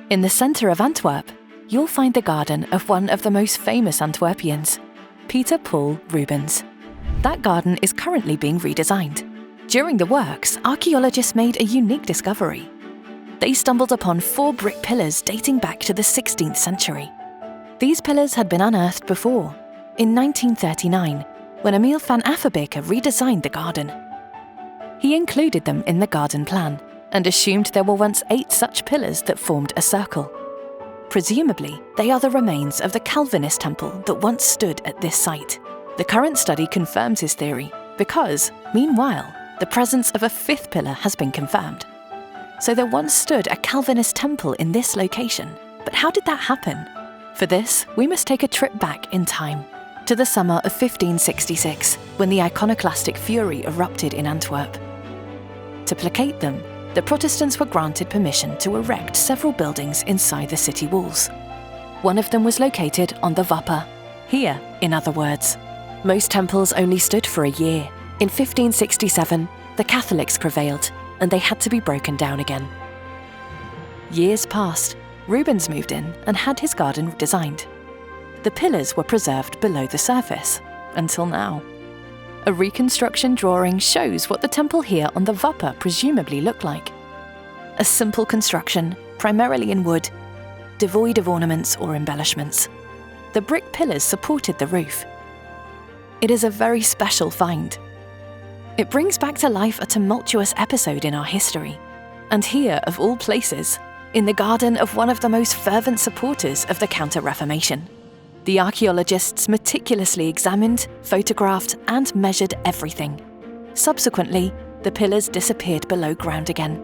In the centre of Antwerp, you'll find the garden of one of the most famous Antwerpians, Peter Paul Rubens. That garden is currently being redesigned. During the works, archaeologists made a unique discovery. They stumbled upon 4 brick pillars dating back to the 16th century. These pillars had been unearthed before, in 1939, when Emil van Affenbeke redesigned the garden. He included them in the garden plan and assumed there were once 8 such pillars that formed a circle. Presumably, they are the remains of the Calvinist temple that once stood at this site. The current study confirms his theory because, meanwhile, the presence of a 5th pillar has been confirmed. So there once stood a Calvinist temple in this location. But how did that happen? For this, we must take a trip back in time, to the summer of 1566, when the iconoclastic fury erupted in Antwerp. To placate them, the Protestants were granted permission to erect several buildings inside the city walls. One of them was located on the Wapper, here, in other words. Most temples only stood for a year. In 1567, the Catholics prevailed, and they had to be broken down again. Years passed. Rubens moved in and had his garden designed. The pillars were preserved below the surface, until now. A reconstruction drawing shows what the temple here on the Wapper presumably looked like. A simple construction, primarily in wood, devoid of ornaments or embellishments. The brick pillars supported the roof. It is a very special find. It brings back to life a tumultuous episode in our history. And here, of all places, in the garden of one of the most fervent supporters of the Counter-Reformation. The archaeologists meticulously examined, photographed, and measured everything. Subsequently, the pillars disappeared below ground again.